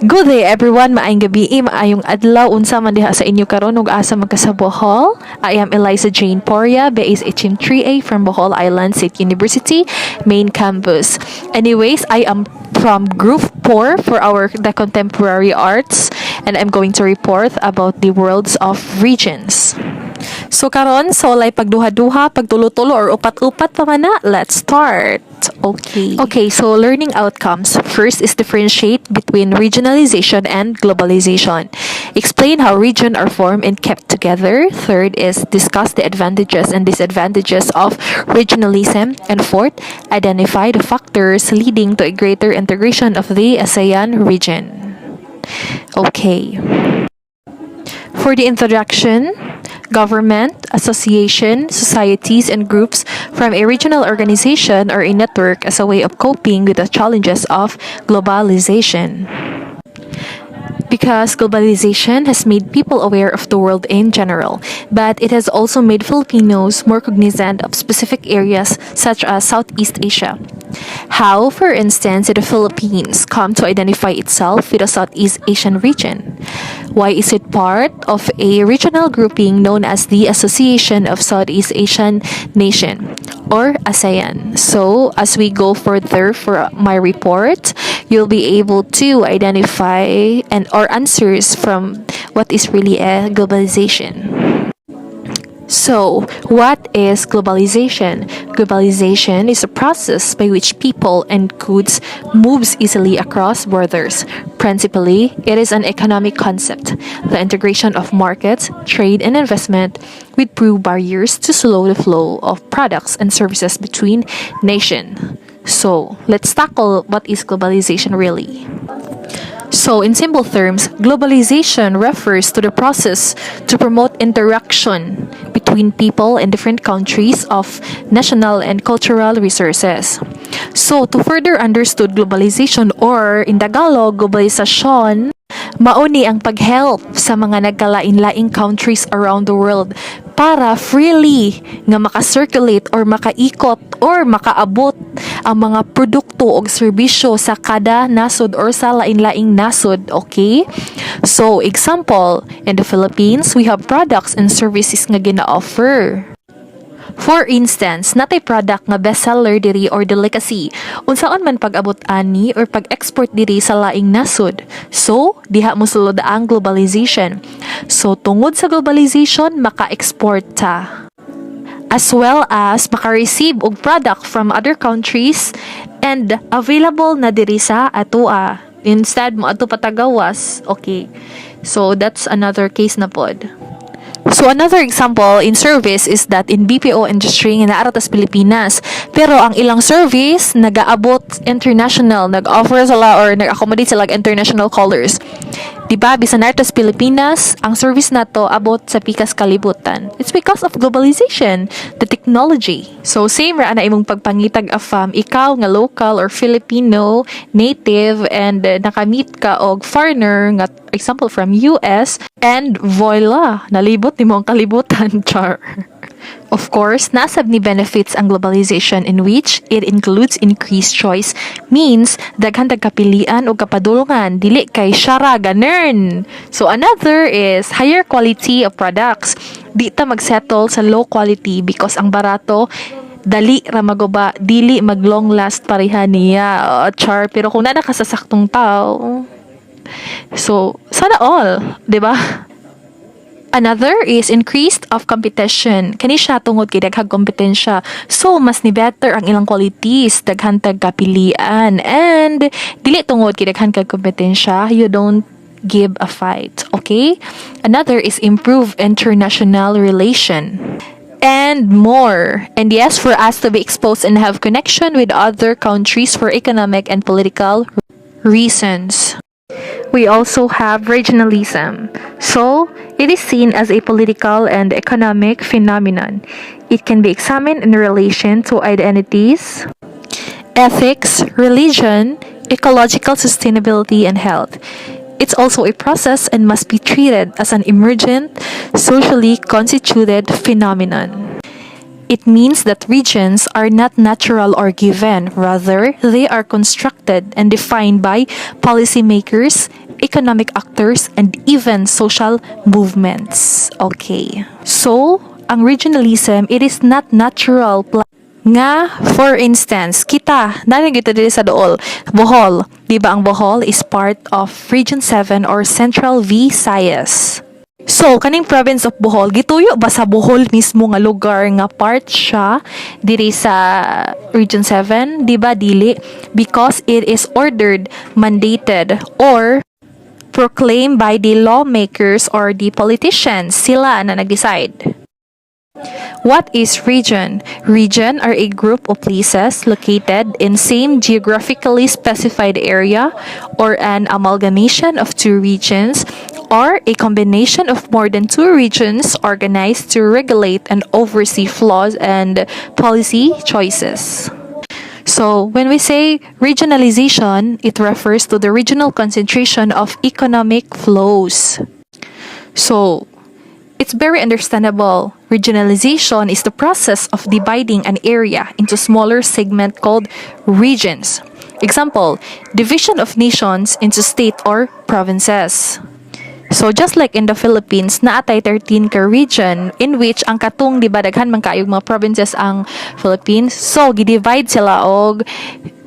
Good day everyone, maayong gabi, maayong adlaw, unsa man diha sa inyo karon ug asa magka sa Bohol. I am Eliza Jane Poria, base HM 3A from Bohol Island State University, main campus. Anyways, I am from Group 4 for the Contemporary Arts, and I'm going to report about the worlds of regions. So karon, so lay pagduha-duha, pagtulo-tulo or upat-upat pa man na. Let's start. Okay, so learning outcomes. First is differentiate between regionalization and globalization. Explain how regions are formed and kept together. Third is discuss the advantages and disadvantages of regionalism. And fourth, identify the factors leading to a greater integration of the ASEAN region. Okay. For the introduction, government, association, societies, and groups from a regional organization or a network as a way of coping with the challenges of globalization. Because globalization has made people aware of the world in general, but it has also made Filipinos more cognizant of specific areas such as Southeast Asia. How, for instance, did the Philippines come to identify itself with the Southeast Asian region? Why is it part of a regional grouping known as the Association of Southeast Asian Nation, or ASEAN? So, as we go further for my report, you'll be able to identify or answers from what is really a globalization. So, what is globalization? Globalization is a process by which people and goods moves easily across borders. Principally, it is an economic concept, the integration of markets, trade, and investment with prove barriers to slow the flow of products and services between nations. So, let's tackle what is globalization really. So, in simple terms, globalization refers to the process to promote interaction between people in different countries of national and cultural resources. So, to further understood globalization, or in Tagalog, globalization, mauni ang pag-help sa mga nagkalain-laing countries around the world para freely nga maka-circulate or makaikot or makaabot ang mga produkto o serbisyo sa kada nasod or sa lain-laing nasod, okay? So, example, in the Philippines, we have products and services nga gina-offer. For instance, natay product nga bestseller diri or delicacy. Unsaon man pag-abot ani or pag-export diri sa laing nasod. So, diha mo sulod ang globalization. So, tungod sa globalization, maka-export ta. As well as maka-receive og product from other countries and available na diri sa atoa. Instead mo ato patagawas. Okay. So, that's another case na pod. So, another example in service is that in BPO industry nga naara tas Pilipinas, pero ang ilang service nagaabot international, nag-offer sila or nag-accommodate sila international callers. Diba, bisan naara tas Pilipinas, ang service nato abot sa pikas kalibutan. It's because of globalization, the technology. So, same ra na imong pagpangitag of ikaw nga local or Filipino native and nakamit ka og foreigner nga example from US, and voila, nalibot ni mo ang kalibutan, char. Of course, nasab ni benefits ang globalization in which it includes increased choice, means daghan kapilian o kapadulungan, dili kay syara ganern. So another is higher quality of products. Di ta magsettle sa low quality because ang barato dali ra maguba, dili mag long last pareha niya, char. Pero kung na nakasasaktong tao, so sana all, di ba? Another is increased of competition. Kani siya tungod kay daghang kompetensya. So, mas ni better ang ilang qualities, daghan tag kapilian. And, dili tungod kay daghan kag kompetensya, you don't give a fight. Okay? Another is improve international relation. And more. And yes, for us to be exposed and have connection with other countries for economic and political reasons. We also have regionalism. So, it is seen as a political and economic phenomenon. It can be examined in relation to identities, ethics, religion, ecological sustainability, and health. It's also a process and must be treated as an emergent, socially constituted phenomenon. It means that regions are not natural or given. Rather, they are constructed and defined by policymakers, economic actors, and even social movements. Okay. So, ang regionalism, it is not natural nga, for instance, kita, narin kita dito sa dool, Bohol. Diba ang Bohol is part of Region 7 or Central Visayas. So, kaning province of Bohol, gituyo ba sa Bohol mismo nga lugar nga part siya diri sa Region 7? Diba dili? Because it is ordered, mandated, or proclaimed by the lawmakers or the politicians. Sila na nag-decide. What is region? Region are a group of places located in same geographically specified area or an amalgamation of two regions or a combination of more than two regions organized to regulate and oversee laws and policy choices. So, when we say regionalization, it refers to the regional concentration of economic flows. So, it's very understandable. Regionalization is the process of dividing an area into smaller segments called regions. Example, division of nations into state or provinces. So just like in the Philippines, naatay 13 ka region in which ang katong di ba daghan man kaayog mga provinces ang Philippines. So gidivide sila og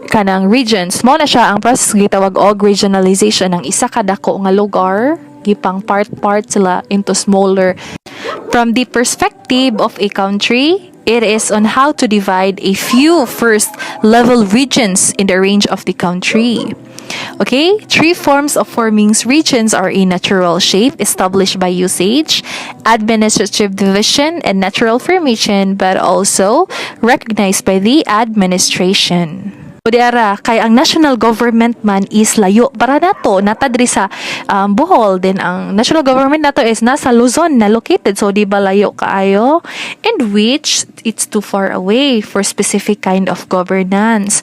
kanang regions. Mao na siya ang process gitawag og regionalization ng isa ka dako nga lugar gipang part sila into smaller. From the perspective of a country, it is on how to divide a few first-level regions in the range of the country. Okay, three forms of forming regions are a natural shape established by usage, administrative division, and natural formation, but also recognized by the administration. O diara, kay ang national government man is layo para nato natadri sa Bohol, then ang national government nato is nasa Luzon na located, so di ba layo kaayo, and which it's too far away for specific kind of governance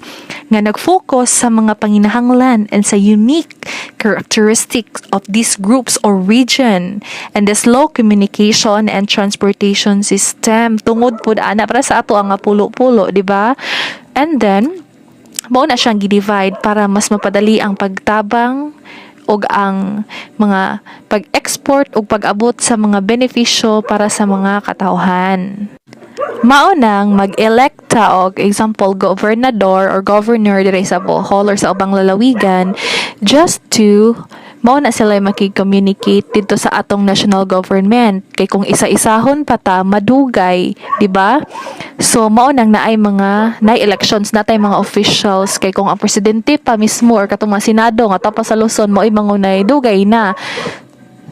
nga nag-focus sa mga panginahanglan and sa unique characteristics of these groups or region and the slow communication and transportation system tungod pud ana para sa ato ang pulo-pulo, di ba? And then mao na siyang gi-divide para mas mapadali ang pagtabang og ang mga pag-export ug pag-abot sa mga benepisyo para sa mga katawhan. Mao nang mag-elect ta og example gobernador or governor diri sa Bohol or sa ubang lalawigan just to mao na sila makikommunicate dito sa atong national government kay kung isa-isahon pa ta madugay, di ba? So mao nang naay elections natay mga officials kay kung ang presidente pa mismo or katong mga senado nga tapos sa Luzon mao mangunay dugay na.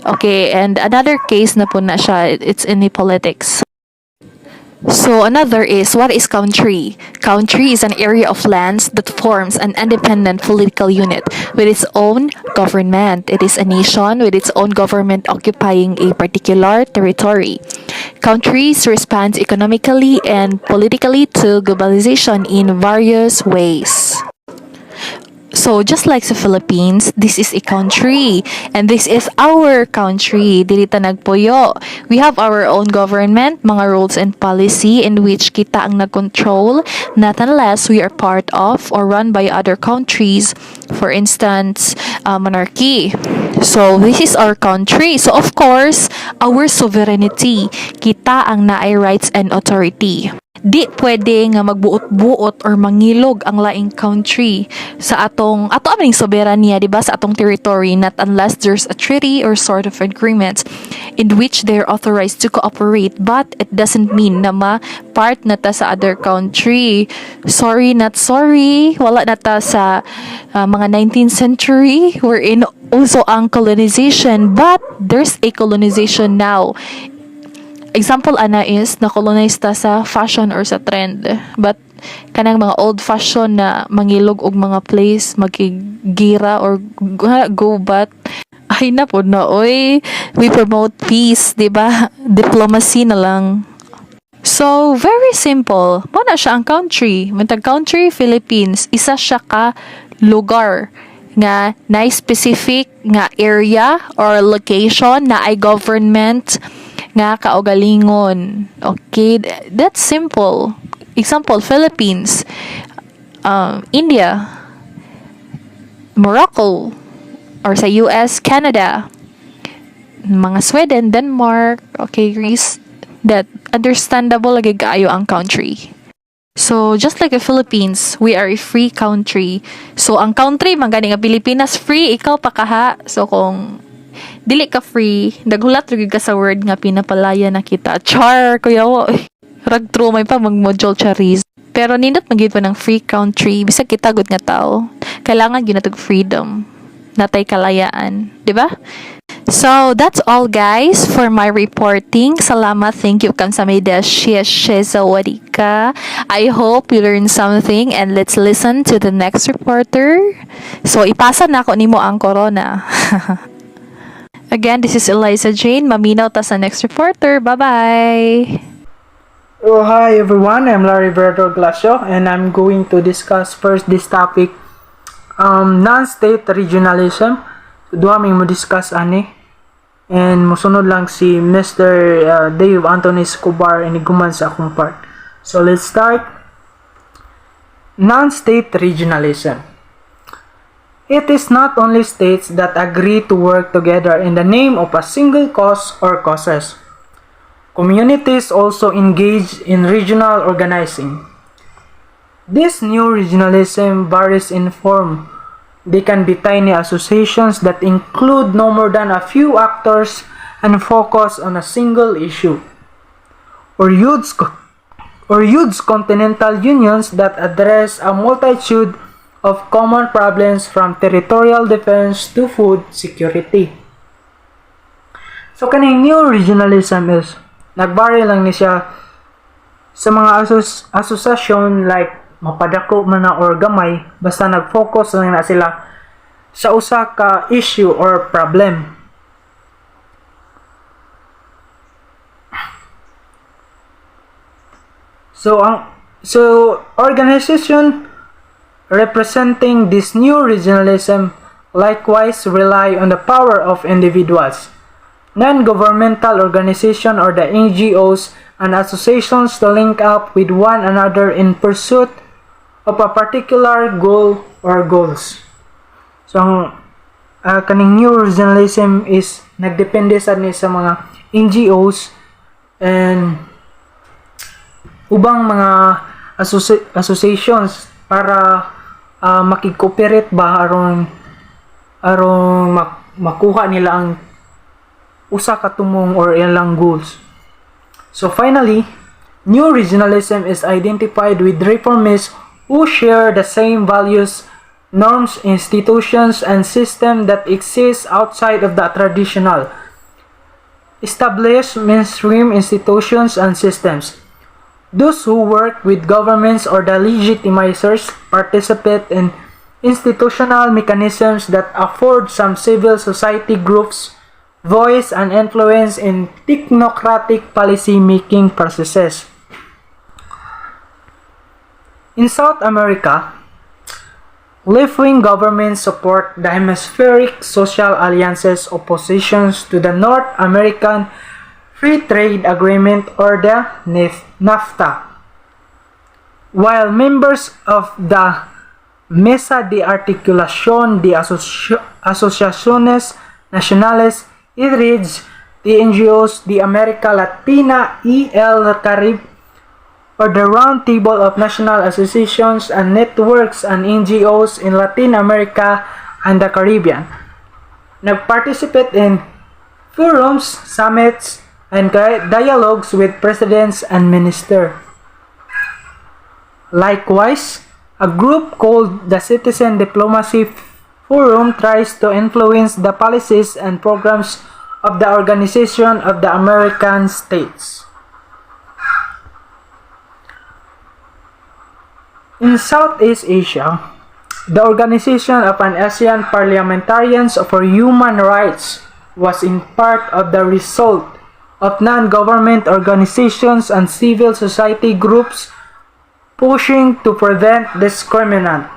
Okay, and another case na po na siya, it's in the politics. So another is, what is country? Country is an area of lands that forms an independent political unit with its own government. It is a nation with its own government occupying a particular territory. Countries respond economically and politically to globalization in various ways. So, just like sa Philippines, this is a country. And this is our country. Dili ta nagpuyo. We have our own government, mga rules and policy in which kita ang nag-control, not unless we are part of or run by other countries. For instance, monarchy. So, this is our country. So, of course, our sovereignty. Kita ang naay rights and authority. Di pwede nga magbuot-buot or mangilog ang laing country sa ato aming soberanya, di ba, sa atong territory, not unless there's a treaty or sort of agreement in which they're authorized to cooperate, but it doesn't mean na part na ta sa other country. Sorry, not sorry. Wala na ta sa mga 19th century wherein also ang colonization, but there's a colonization now. Example ana is na-colonize ta sa fashion or sa trend, but kanang mga old fashion na mangilog og mga place magigira or go but ay na pod na oy, we promote peace, di ba? Diplomacy na lang. So very simple, mo na siya ang country. Matag country Philippines, isa siya ka lugar nga na specific nga area or location na ay government nga kaugalingon. Okay, that's simple. Example, Philippines, India, Morocco, or sa US, Canada, mga Sweden, Denmark, okay, Greece, that understandable lagi kaayo ang country. So, just like the Philippines, we are a free country. So, ang country, magani nga Pilipinas, free, ikaw pa kaha. So, kung dili ka free, naghulat rin ka sa word nga pinapalaya na kita. Char, kuya wo. Rag true, may pa mag-module charis. Pero nindot magiging pa ng free country, bisag kita good nga tao. Kailangan ginatog freedom. Natay kalayaan. Diba? So, that's all guys for my reporting. Salamat, thank you kamsahamnida. Sawadika. I hope you learned something and let's listen to the next reporter. So, ipasa na ako nimo ang corona. Again, this is Eliza Jane. Maminaw ta sa next reporter. Bye-bye! Oh, hi everyone, I'm Larry Berto Glasio and I'm going to discuss first this topic, non-state regionalism. So, duha may mo discuss ani. And musunod lang si Mr. Dave Anthony Escobar iniguman sa akong part. So let's start. Non-state regionalism. It is not only states that agree to work together in the name of a single cause or causes. Communities also engage in regional organizing. This new regionalism varies in form. They can be tiny associations that include no more than a few actors and focus on a single issue. Or huge continental unions that address a multitude of common problems from territorial defense to food security. So kaning new regionalism is nagbari lang ni siya sa mga asosasyon like mapadako man na or gamay, basta nag-focus lang na sila sa usa ka issue or problem. So organization representing this new regionalism likewise rely on the power of individuals, non-governmental organization or the NGOs and associations to link up with one another in pursuit of a particular goal or goals. So, kaning new regionalism is nagdepende sa mga NGOs and ubang mga associations para makikooperate ba aron makuha nila ang usa ka tumong or ilang goals. So finally, new regionalism is identified with reformists who share the same values, norms, institutions, and systems that exist outside of the traditional established mainstream institutions and systems. Those who work with governments or the legitimizers participate in institutional mechanisms that afford some civil society groups voice and influence in technocratic policy-making processes. In South America, left-wing governments support the hemispheric social alliance's oppositions to the North American Free Trade Agreement or the NAFTA, while members of the Mesa de Articulación de Asociaciones Nacionales it reads the NGOs, the America Latina y el Caribe, or the Round Table of National Associations and Networks and NGOs in Latin America and the Caribbean. Nag-participate in forums, summits, and dialogues with presidents and ministers. Likewise, a group called the Citizen Diplomacy Forum tries to influence the policies and programs of the Organization of the American States. In Southeast Asia, the Organization of an ASEAN Parliamentarians for Human Rights was in part of the result of non-government organizations and civil society groups pushing to prevent discrimination,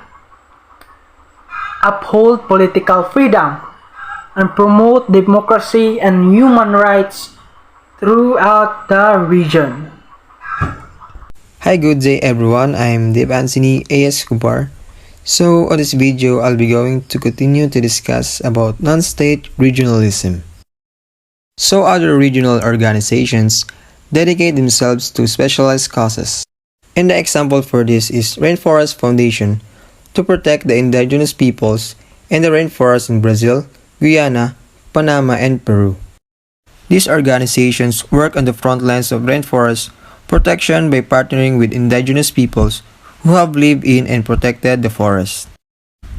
uphold political freedom, and promote democracy and human rights throughout the region. Hi, good day everyone. I'm Dev Anthony A.S. Kupar. So, on this video, I'll be going to continue to discuss about non-state regionalism. So, other regional organizations dedicate themselves to specialized causes. And the example for this is Rainforest Foundation to protect the indigenous peoples and the rainforests in Brazil, Guyana, Panama, and Peru. These organizations work on the front lines of rainforest protection by partnering with indigenous peoples who have lived in and protected the forest.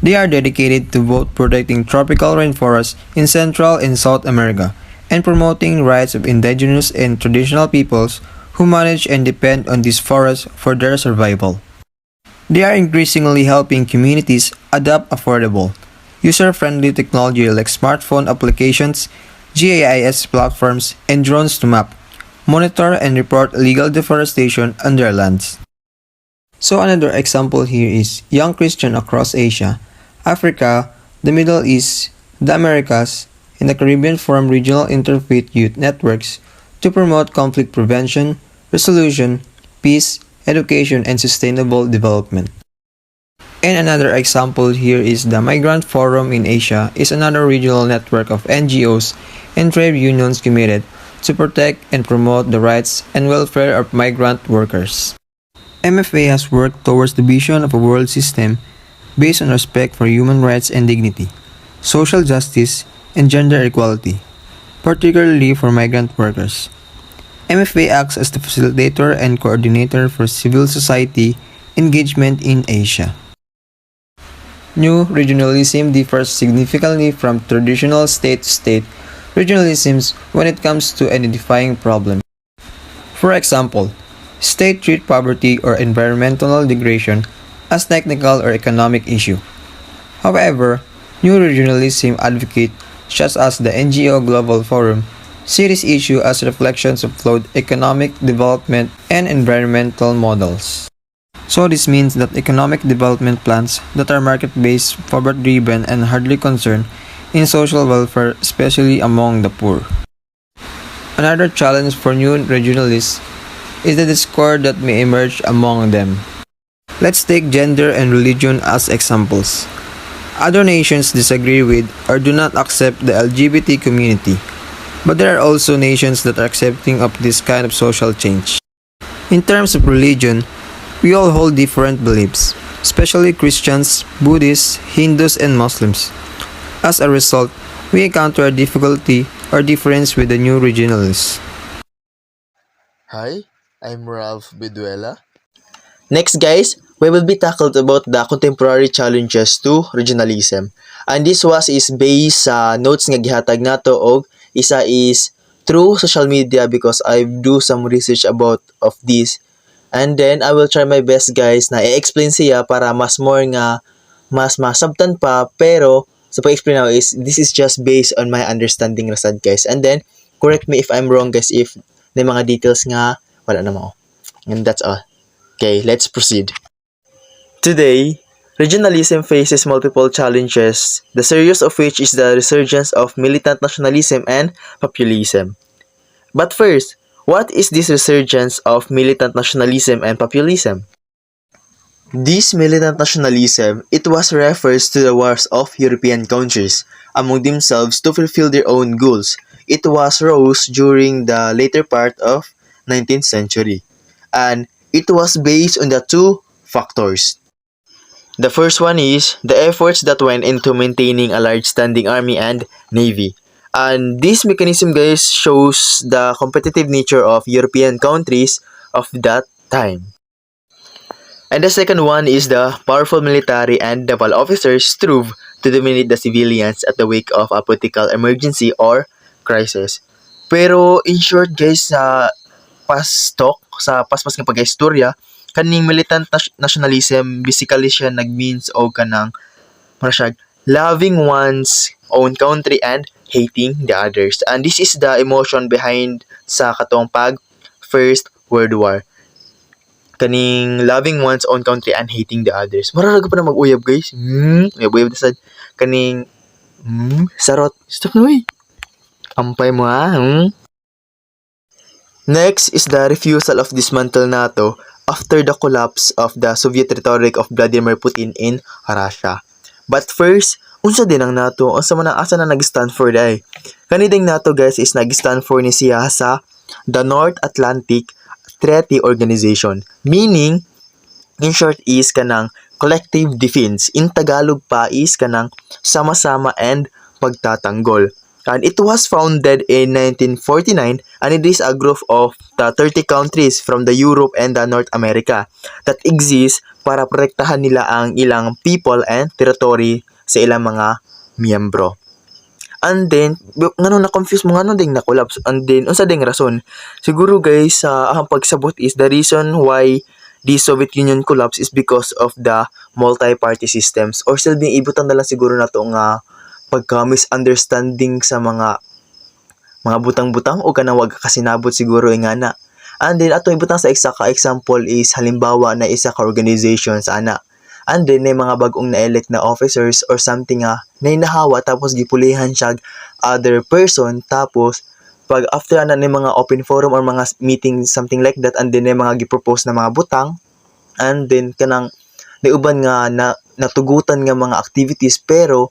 They are dedicated to both protecting tropical rainforests in Central and South America and promoting rights of indigenous and traditional peoples who manage and depend on these forests for their survival. They are increasingly helping communities adopt affordable, user-friendly technology like smartphone applications, GIS platforms, and drones to map, monitor, and report illegal deforestation on their lands. So another example here is young Christians across Asia, Africa, the Middle East, the Americas, and the Caribbean form regional interfaith youth networks to promote conflict prevention, resolution, peace, education, and sustainable development. And another example here is the Migrant Forum in Asia is another regional network of NGOs and trade unions committed to protect and promote the rights and welfare of migrant workers. MFA has worked towards the vision of a world system based on respect for human rights and dignity, social justice, and gender equality, particularly for migrant workers. MFA acts as the facilitator and coordinator for civil society engagement in Asia. New regionalism differs significantly from traditional state-to-state regionalisms when it comes to identifying problems. For example, states treat poverty or environmental degradation as technical or economic issue. However, new regionalism advocates, such as the NGO Global Forum, see this issue as reflections of flawed economic development and environmental models. So this means that economic development plans that are market-based, forward-driven, and hardly concerned in social welfare, especially among the poor. Another challenge for new regionalists is the discord that may emerge among them. Let's take gender and religion as examples. Other nations disagree with or do not accept the LGBT community, but there are also nations that are accepting of this kind of social change. In terms of religion, we all hold different beliefs, especially Christians, Buddhists, Hindus, and Muslims. As a result, we encounter a difficulty or difference with the new regionalists. Hi, I'm Ralph Beduela. Next guys, we will be tackled about the contemporary challenges to regionalism. And this is based sa notes nga gihatag nato og isa is through social media because I do some research about of this. And then I will try my best guys na i-explain siya para mas more nga mas masabtan pa pero sa pag-explain now is this is just based on my understanding ra sad guys. And then correct me if I'm wrong guys if may mga details nga wala na mo. And that's all. Okay, let's proceed. Today, regionalism faces multiple challenges, the serious of which is the resurgence of militant nationalism and populism. But first, what is this resurgence of militant nationalism and populism? This militant nationalism, it was refers to the wars of European countries among themselves to fulfill their own goals. It was rose during the later part of 19th century, and it was based on the two factors. The first one is the efforts that went into maintaining a large standing army and navy. And this mechanism guys shows the competitive nature of European countries of that time. And the second one is the powerful military and naval officers strove to dominate the civilians at the wake of a political emergency or crisis. Pero in short guys, sa pastok, sa paspas nga pag-istorya, kaning militant nationalism basically siya nag-means o kanang marasag loving one's own country and hating the others. And this is the emotion behind sa katong pag First World War. Kaning loving one's own country and hating the others. Mararaga pa na mag-uyab guys. Uyab-uyab na sad. Kaning sarot. Stop na wey. Ampay mo ha. Next is the refusal of dismantle NATO after the collapse of the Soviet rhetoric of Vladimir Putin in Russia. But first, unsa din ang NATO? Unsa man ang asa na nag-stand for day? Kaniding NATO guys is nag-stand for ni siya sa the North Atlantic Treaty Organization. Meaning, in short is kanang collective defense. In Tagalog pa is kanang sama-sama and pagtatanggol. And it was founded in 1949 and it is a group of the 30 countries from the Europe and the North America that exist para protektahan nila ang ilang people and territory sa ilang mga miyembro. And then, ngano na-confuse mo, ngano ding na-collapse. And then, unsa ding rason? Siguro guys, ang pagsabot is the reason why the Soviet Union collapse is because of the multi-party systems. Or silbing ibutan na lang siguro na to nga pagka-misunderstanding sa mga butang-butang o kanang wag kasinabot siguro nga na. And then, ato ibutang sa isa ka example is halimbawa na isa ka organization sa ana. And then, may mga bagong na-elect na officers or something na nahawa tapos gipulihan siya other person tapos pag after na ni mga open forum or mga meeting something like that and then may mga gipropose na mga butang and then kanang niuban nga na natugutan nga mga activities pero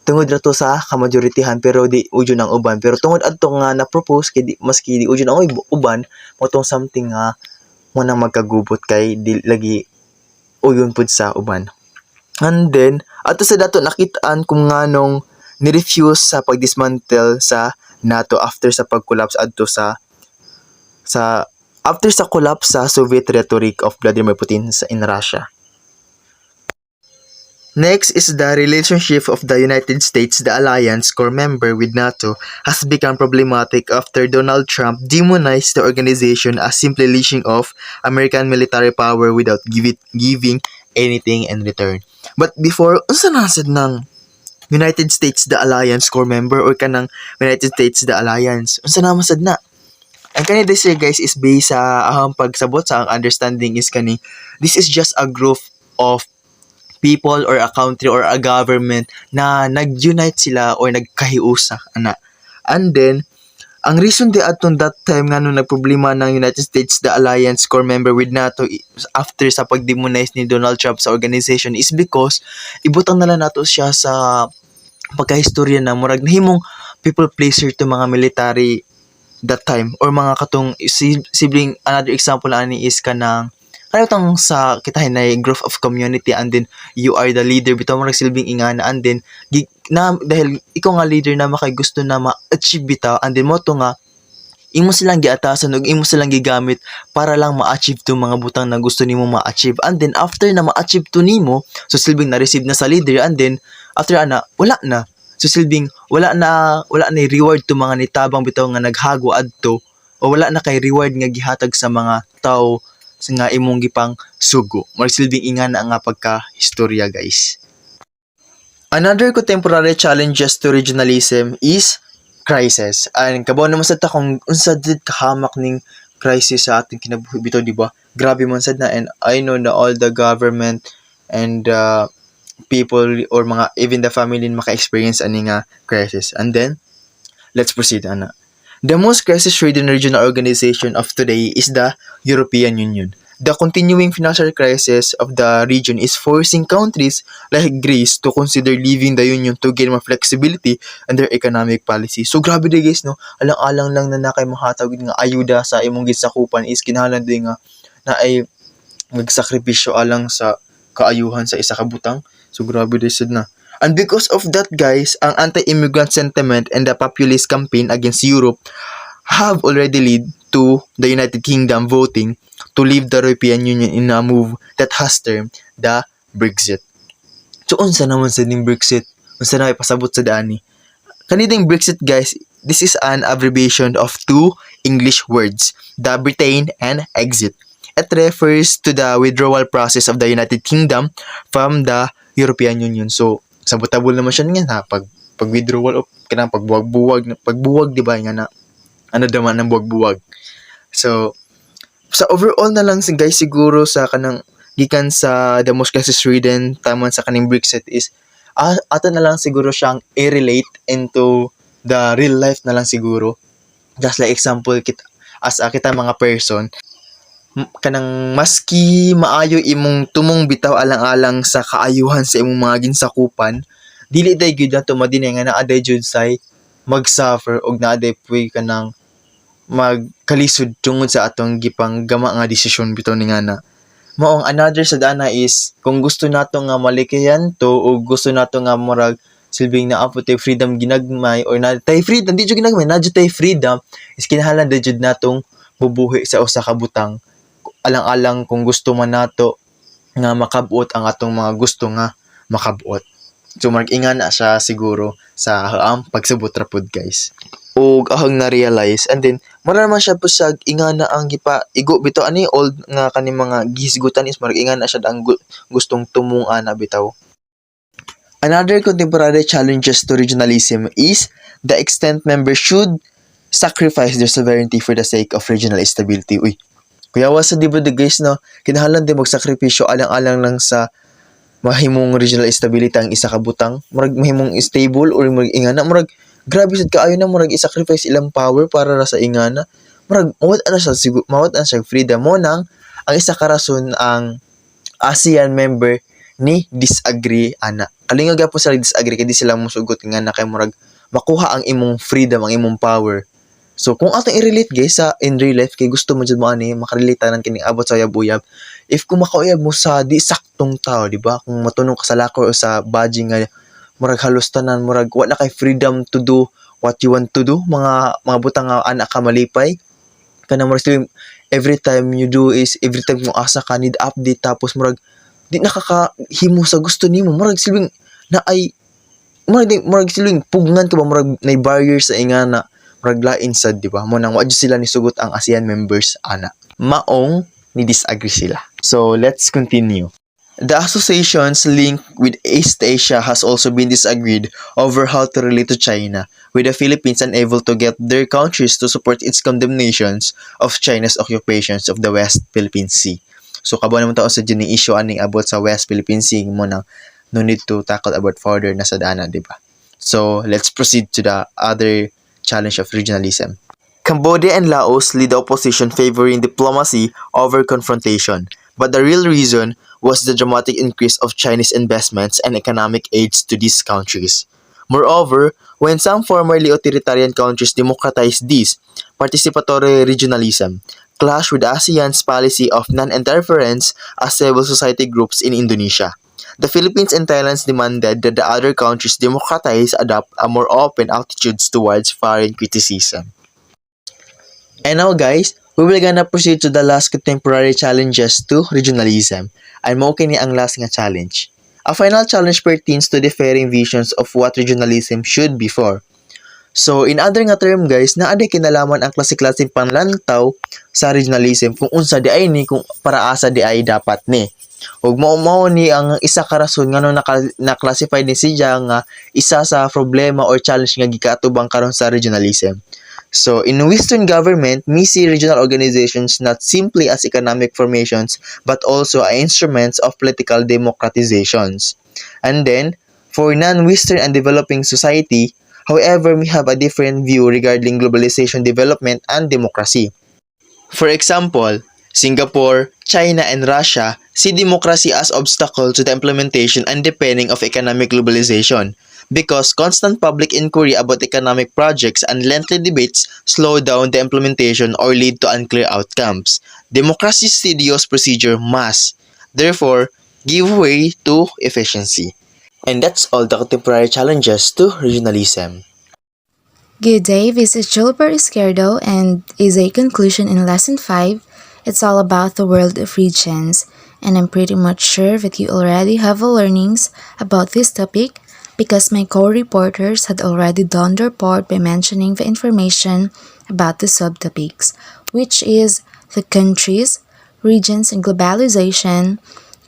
tungod na to sa kamajoritihan pero di udyon ang uban pero tungod adto nga na-propose kay di, maski di udyon ang uban mo tong something nga mo nang magkagubot kay di lagi uyon pud sa uban. And then ato sa dato nakitaan kung nganong ni-refuse sa pagdismantle sa NATO after sa pag-collapse adto sa after sa collapse sa Soviet rhetoric of Vladimir Putin in Russia. Next is the relationship of the United States, the alliance core member with NATO, has become problematic after Donald Trump demonized the organization as simply leashing off American military power without giving anything in return. But before, unsa na sad ng United States, the alliance core member or kanang United States, the alliance? Unsa na masad na? Ang kani this year guys is based sa pagsabot sa ang understanding is kani this is just a group of people or a country or a government na nag-unite sila or nagkahiusa ana. And then ang reason di aton that time nga nung nagproblema ng United States the alliance core member with NATO after sa pagdemonize ni Donald Trump sa organization is because ibutang na lang nato siya sa pagkahistorya na murag nahimong people pleaser to mga military that time or mga katong sibling. Another example na ani is kanang kanang sa kita hinay growth of community and then you are the leader bitaw mo nagsilbing ingana and then na dahil ikaw nga leader na makay gusto na ma-achieve bitaw and then mo to nga imo silang giatasan ug imo silang gigamit para lang ma-achieve to mga butang na gusto nimo ma-achieve and then after na ma-achieve to nimo so silbing na-receive na sa leader and then after ana wala na so silbing wala na reward to mga nitabang bitaw nga naghago adto o wala na kay reward nga gihatag sa mga tao nga imong gipang sugo. Magsilbing ingana nga pagka-historya guys. Another contemporary challenges to regionalism is crisis. And kabaw naman sad ta kung unsa did kahamak ning crisis sa ating kinabuhi bitaw di ba? Grabe man sad na and I know na all the government and people or mga even the family maka-experience ani nga crisis. And then let's proceed ana. The most crisis-ridden regional organization of today is the European Union. The continuing financial crisis of the region is forcing countries like Greece to consider leaving the Union to gain more flexibility in their economic policy. So grabe din guys no, alang-alang lang na nakay mahatag nga ayuda sa imong gisakupan is kinahanglan din nga na ay magsakripisyo alang sa kaayuhan sa isa ka butang. So grabe din sad na. And because of that guys, ang anti-immigrant sentiment and the populist campaign against Europe have already led to the United Kingdom voting to leave the European Union in a move that has termed the Brexit. So unsa naman sa ning Brexit? Unsa na pasabot sa daan ni? Kaniding Brexit guys, this is an abbreviation of two English words, the Britain and exit. It refers to the withdrawal process of the United Kingdom from the European Union. So sabotable naman siya nga na pag-withdrawal o kanang pagbuwag di ba nga na ano daman ng buwag-buwag. So sa overall na lang guys siguro sa kanang gikan sa the most crisis-ridden taman sa kaning Brexit is ato na lang siguro siyang i-relate into the real life na lang siguro. Just like example as a kita mga person, kanang maski maayo imong tumong bitaw alang-alang sa kaayuhan sa imong mga ginsakupan, dili day gyud nato madinay nga naa day jud say mag-suffer og naa day puy kanang magkalisod tungod sa atong gipanggama nga desisyon bitaw ni ngana. Maong another sa dana is kung gusto nato nga malikayan to o gusto nato nga murag silbing na tay freedom ginagmay or na tay freedom di jud ginagmay na jud tay freedom is kinahanglan day jud natong bubuhi sa usa ka butang alang-alang kung gusto man nato nga makabuot ang atong mga gusto nga makabuot. So mag-ingan na siya siguro sa pagsabot ra pod guys. Ug ahang na-realize and then mura naman siya po sa ingana ang gipa igo bitaw ani old nga kani mga gihisgutan is mag-ingan na siya ang gustong tumunga na bitaw. Another contemporary challenges to regionalism is the extent members should sacrifice their sovereignty for the sake of regional stability. Uy, kuyawa sa diba the guys no, kinahanglan din magsakripisyo alang-alang lang sa mahimong regional stability ang isa ka butang, murag mahimong stable or murag ingana, murag grabe sad kaayo na murag i-sacrifice ilang power para ra sa ingana. Murag mawat ana siya freedom mo nang ang isa ka rason ang ASEAN member ni disagree ana. Kalinga gyapon sila disagree kay di sila mosugot nga na kay murag makuha ang imong freedom, ang imong power. So kung atong i-relate guys sa in real life kay gusto mo jud mo ani makarelate tanan kini abot sa uyab-uyab. If kung makauyab mo sa di saktong tao, di ba? Kung matunong ka sa lako o sa badging nga murag halos tanan murag wala kay freedom to do what you want to do, mga butang nga anak ka malipay. Kana murag every time you do is every time mo asa ka need update tapos murag di nakakahimo sa gusto nimo murag silbing na ay murag silbing pugnan ka ba murag nay barrier sa ingana murag lain sad di ba mo nang wa sila ni sugot ang ASEAN members ana maong ni disagree sila. So let's continue. The association's link with East Asia has also been disagreed over how to relate to China, with the Philippines unable to get their countries to support its condemnations of China's occupations of the West Philippine Sea. So kabo naman tao sa dyan yung issue aning about sa West Philippine Sea mo nang no need to tackle about further na sa dana, di ba? So let's proceed to the other challenge of regionalism. Cambodia and Laos lead the opposition favoring diplomacy over confrontation, but the real reason was the dramatic increase of Chinese investments and economic aids to these countries. Moreover, when some formerly authoritarian countries democratized this, participatory regionalism clashed with ASEAN's policy of non-interference as civil society groups in Indonesia. The Philippines and Thailand demanded that the other countries democratize adopt a more open attitudes towards foreign criticism. And now guys, we will gonna proceed to the last contemporary challenges to regionalism. And mo kini ang last nga challenge. A final challenge pertains to differing visions of what regionalism should be for. So in other nga term guys, naaday kinalaman ang klase-klaseng panlantaw sa regionalism kung unsa di ay ni kung para asa di ay dapat ni. Ug mao ni ang isa ka rason ngano na-classify ni siya nga isa sa problema or challenge nga gikaatubang karon sa regionalism. So, in Western government, we see regional organizations not simply as economic formations, but also as instruments of political democratizations. And then, for non-Western and developing society, however, we have a different view regarding globalization development and democracy. For example, Singapore, China, and Russia see democracy as obstacle to the implementation and deepening of economic globalization, because constant public inquiry about economic projects and lengthy debates slow down the implementation or lead to unclear outcomes. Democracy's tedious procedure must, therefore, give way to efficiency. And that's all the contemporary challenges to regionalism. Good day, this is Gilbert Izquierdo and is a conclusion in Lesson 5. It's all about the world of regions, and I'm pretty much sure that you already have learnings about this topic because my co-reporters had already done their part by mentioning the information about the subtopics, which is the countries, regions and globalization,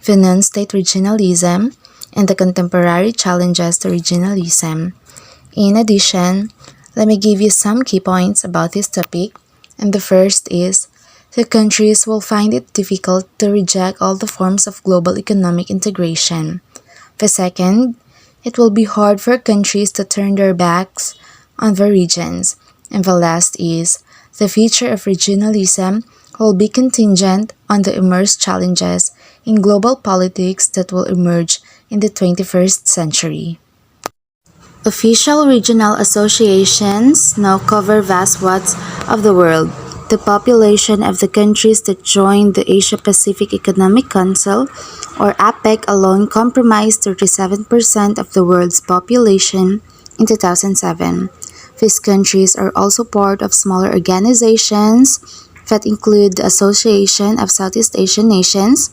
the non-state regionalism, and the contemporary challenges to regionalism. In addition, let me give you some key points about this topic, and the first is the countries will find it difficult to reject all the forms of global economic integration. The second, it will be hard for countries to turn their backs on the regions. And the last is, The future of regionalism will be contingent on the immense challenges in global politics that will emerge in the 21st century. Official regional associations now cover vast swaths of the world. The population of the countries that joined the Asia-Pacific Economic Council, or APEC, alone comprised 37% of the world's population in 2007. These countries are also part of smaller organizations that include the Association of Southeast Asian Nations,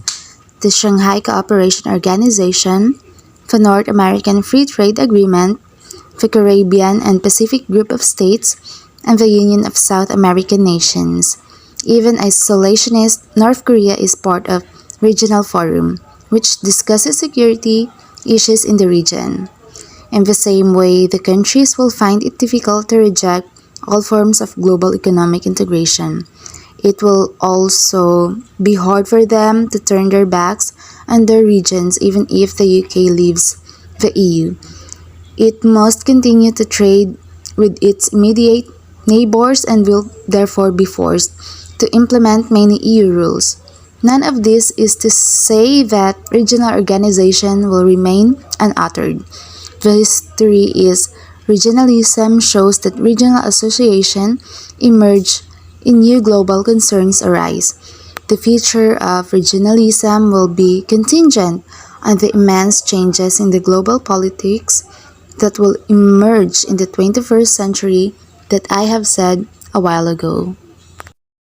the Shanghai Cooperation Organization, the North American Free Trade Agreement, the Caribbean and Pacific Group of States, and the Union of South American Nations. Even isolationist North Korea is part of Regional Forum, which discusses security issues in the region. In the same way, the countries will find it difficult to reject all forms of global economic integration. It will also be hard for them to turn their backs on their regions even if the UK leaves the EU. It must continue to trade with its immediate neighbors and will therefore be forced to implement many EU rules. None of this is to say that regional organization will remain unaltered. The history is regionalism shows that regional association emerge in new global concerns arise. The future of regionalism will be contingent on the immense changes in the global politics that will emerge in the 21st century that I have said a while ago.